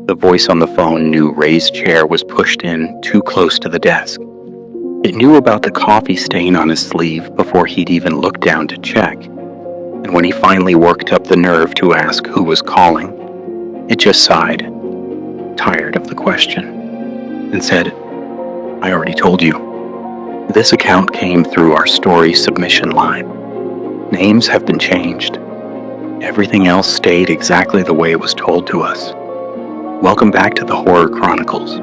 The voice on the phone knew Ray's chair was pushed in too close to the desk. It knew about the coffee stain on his sleeve before he'd even looked down to check. And when he finally worked up the nerve to ask who was calling, it just sighed, tired of the question, and said, "I already told you." This account came through our story submission line. Names have been changed. Everything else stayed exactly the way it was told to us. Welcome back to the Horror Chronicles.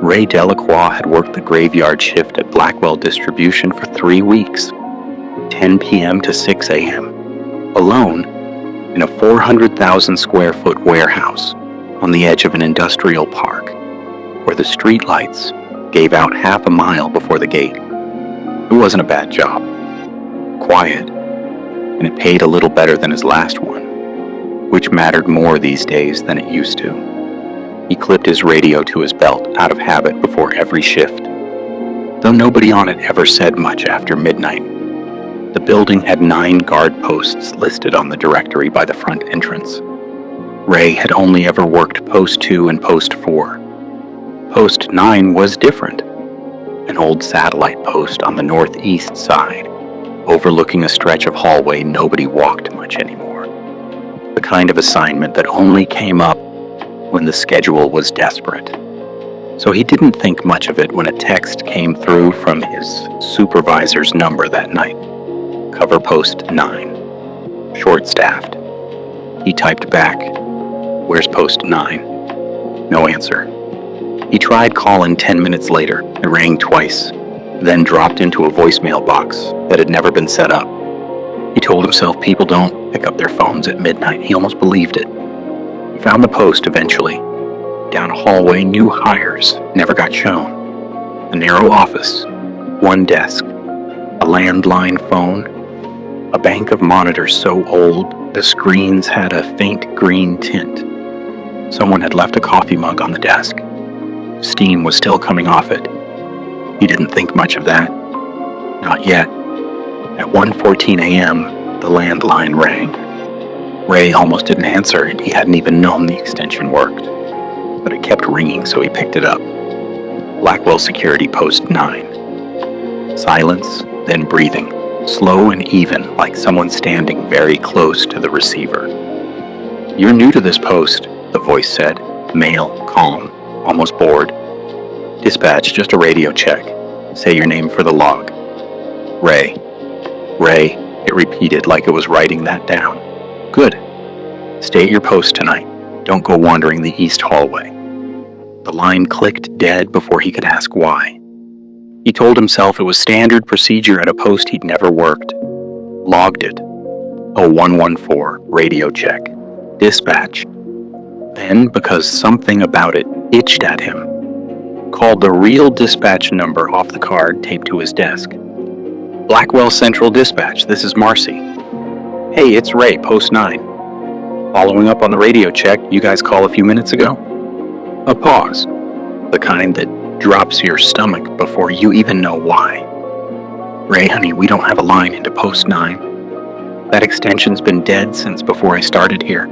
Ray Delacroix had worked the graveyard shift at Blackwell Distribution for 3 weeks, 10 p.m. to 6 a.m., alone in a 400,000 square foot warehouse on the edge of an industrial park, where the streetlights gave out half a mile before the gate. It wasn't a bad job. Quiet, and it paid a little better than his last one, which mattered more these days than it used to. He clipped his radio to his belt out of habit before every shift, though nobody on it ever said much after midnight. The building had 9 guard posts listed on the directory by the front entrance. Ray had only ever worked Post 2 and Post 4. Post 9 was different, an old satellite post on the northeast side, overlooking a stretch of hallway nobody walked much anymore. The kind of assignment that only came up when the schedule was desperate. So he didn't think much of it when a text came through from his supervisor's number that night. Cover Post 9. Short-staffed. He typed back, "Where's Post 9? No answer. He tried calling 10 minutes later. It rang twice, then dropped into a voicemail box that had never been set up. He told himself people don't pick up their phones at midnight. He almost believed it. He found the post eventually. Down a hallway, new hires never got shown. A narrow office, 1 desk, a landline phone, a bank of monitors so old the screens had a faint green tint. Someone had left a coffee mug on the desk. Steam was still coming off it. He didn't think much of that. Not yet. At 1:14 a.m., the landline rang. Ray almost didn't answer, and he hadn't even known the extension worked. But it kept ringing, so he picked it up. Blackwell Security Post 9. Silence, then breathing, slow and even, like someone standing very close to the receiver. "You're new to this post," the voice said, male, calm, almost bored. "Dispatch, just a radio check. Say your name for the log." "Ray." "Ray," it repeated like it was writing that down. "Good. Stay at your post tonight. Don't go wandering the east hallway." The line clicked dead before he could ask why. He told himself it was standard procedure at a post he'd never worked. Logged it. A 114 radio check. Dispatch. Then, because something about it itched at him, called the real dispatch number off the card taped to his desk. "Blackwell Central Dispatch, this is Marcy." "Hey, it's Ray, Post 9. Following up on the radio check you guys called a few minutes ago." A pause. The kind that drops your stomach before you even know why. "Ray, honey, we don't have a line into Post 9. That extension's been dead since before I started here.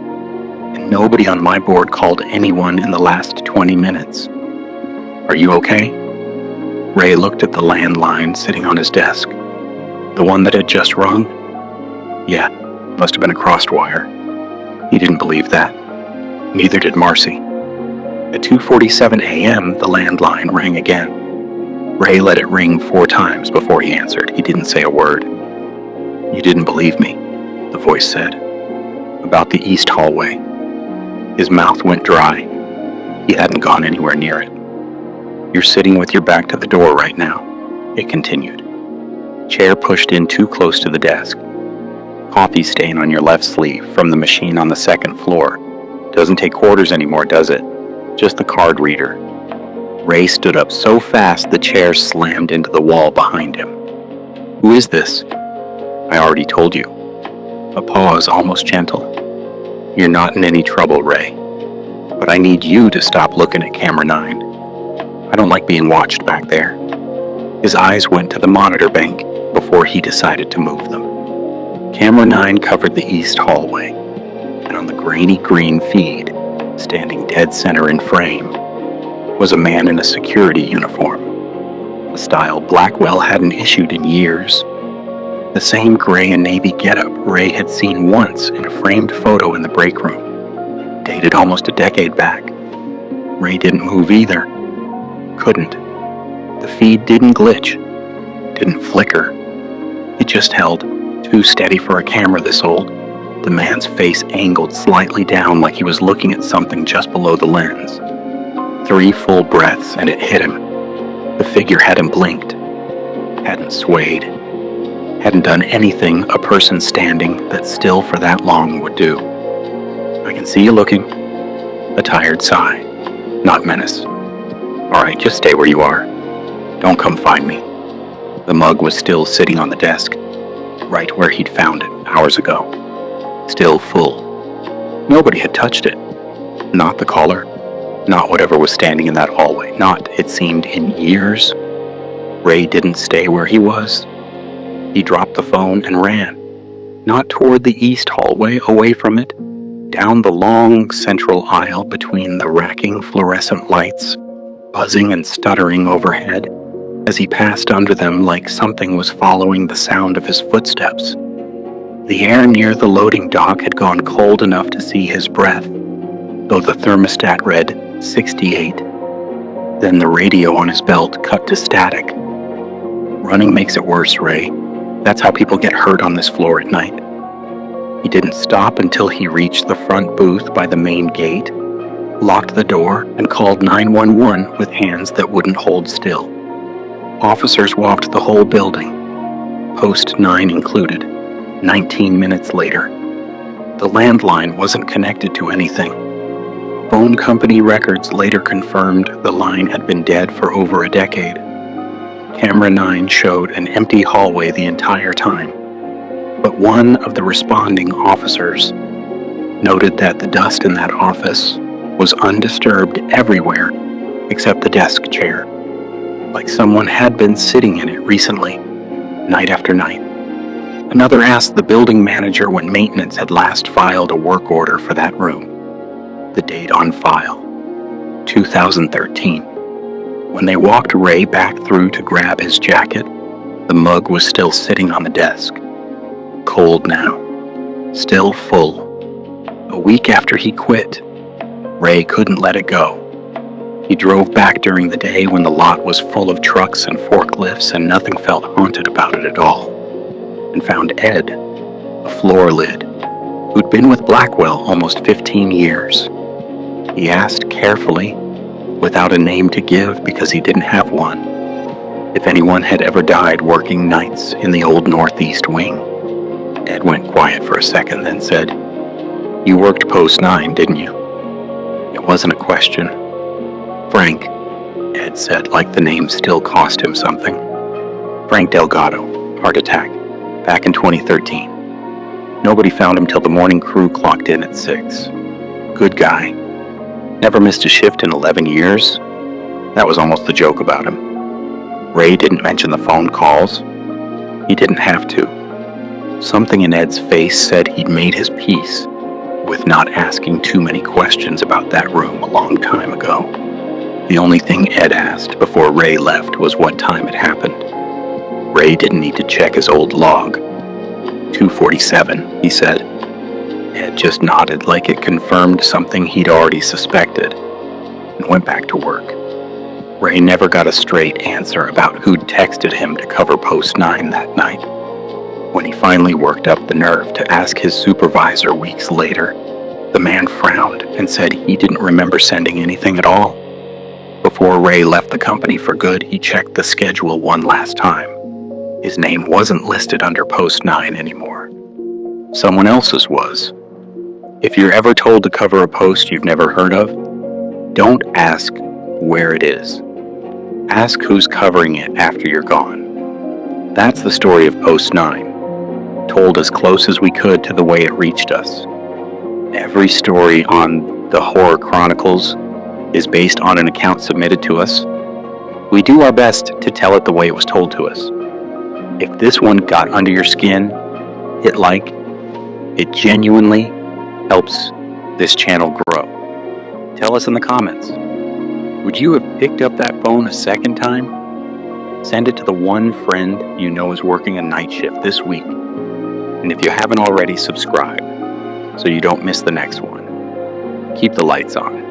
And nobody on my board called anyone in the last 20 minutes. Are you okay?" Ray looked at the landline sitting on his desk. The one that had just rung? Yeah, must have been a crossed wire. He didn't believe that. Neither did Marcy. At 2:47 a.m., the landline rang again. Ray let it ring 4 times before he answered. He didn't say a word. "You didn't believe me," the voice said. "About the east hallway." His mouth went dry. He hadn't gone anywhere near it. "You're sitting with your back to the door right now," it continued. Chair pushed in too close to the desk. Coffee stain on your left sleeve from the machine on the 2nd floor. Doesn't take quarters anymore, does it? Just the card reader. Ray stood up so fast the chair slammed into the wall behind him. "Who is this?" "I already told you." A pause, almost gentle. "You're not in any trouble, Ray. But I need you to stop looking at camera 9. I don't like being watched back there." His eyes went to the monitor bank before he decided to move them. Camera 9 covered the east hallway, and on the grainy green feed, Standing dead center in frame was a man in a security uniform, a style Blackwell hadn't issued in years. The same gray and navy getup Ray had seen once in a framed photo in the break room, dated almost a decade back. Ray didn't move either. Couldn't. The feed didn't glitch, didn't flicker. It just held, too steady for a camera this old. The man's face angled slightly down like he was looking at something just below the lens. 3 full breaths and it hit him. The figure hadn't blinked, hadn't swayed, hadn't done anything a person standing that still for that long would do. "I can see you looking." A tired sigh, not menace. "All right, just stay where you are. Don't come find me." The mug was still sitting on the desk, right where he'd found it hours ago. Still full. Nobody had touched it. Not the caller. Not whatever was standing in that hallway. Not, it seemed, in years. Ray didn't stay where he was. He dropped the phone and ran. Not toward the east hallway, away from it. Down the long central aisle between the racking fluorescent lights, buzzing and stuttering overhead, as he passed under them like something was following the sound of his footsteps. The air near the loading dock had gone cold enough to see his breath, though the thermostat read 68. Then the radio on his belt cut to static. "Running makes it worse, Ray. That's how people get hurt on this floor at night." He didn't stop until he reached the front booth by the main gate, locked the door, and called 911 with hands that wouldn't hold still. Officers walked the whole building, Post 9 included. 19 minutes later, the landline wasn't connected to anything. Phone company records later confirmed the line had been dead for over a decade. Camera 9 showed an empty hallway the entire time, but one of the responding officers noted that the dust in that office was undisturbed everywhere except the desk chair, like someone had been sitting in it recently, night after night. Another asked the building manager when maintenance had last filed a work order for that room. The date on file, 2013. When they walked Ray back through to grab his jacket, the mug was still sitting on the desk. Cold now, still full. A week after he quit, Ray couldn't let it go. He drove back during the day when the lot was full of trucks and forklifts and nothing felt haunted about it at all, and found Ed, a floor lid, who'd been with Blackwell almost 15 years. He asked carefully, without a name to give because he didn't have one, if anyone had ever died working nights in the old northeast wing. Ed went quiet for a second, then said, "You worked Post 9, didn't you?" It wasn't a question. "Frank," Ed said, like the name still cost him something. "Frank Delgado, heart attack, back in 2013. Nobody found him till the morning crew clocked in at 6. Good guy. Never missed a shift in 11 years. That was almost the joke about him." Ray didn't mention the phone calls. He didn't have to. Something in Ed's face said he'd made his peace with not asking too many questions about that room a long time ago. The only thing Ed asked before Ray left was what time it happened. Ray didn't need to check his old log. 2:47, he said. Ed just nodded like it confirmed something he'd already suspected, and went back to work. Ray never got a straight answer about who'd texted him to cover Post 9 that night. When he finally worked up the nerve to ask his supervisor weeks later, the man frowned and said he didn't remember sending anything at all. Before Ray left the company for good, he checked the schedule one last time. His name wasn't listed under Post 9 anymore. Someone else's was. If you're ever told to cover a post you've never heard of, don't ask where it is. Ask who's covering it after you're gone. That's the story of Post 9, told as close as we could to the way it reached us. Every story on the Horror Chronicles is based on an account submitted to us. We do our best to tell it the way it was told to us. If this one got under your skin, it genuinely helps this channel grow. Tell us in the comments. Would you have picked up that phone a second time? Send it to the one friend you know is working a night shift this week. And if you haven't already, subscribe so you don't miss the next one. Keep the lights on.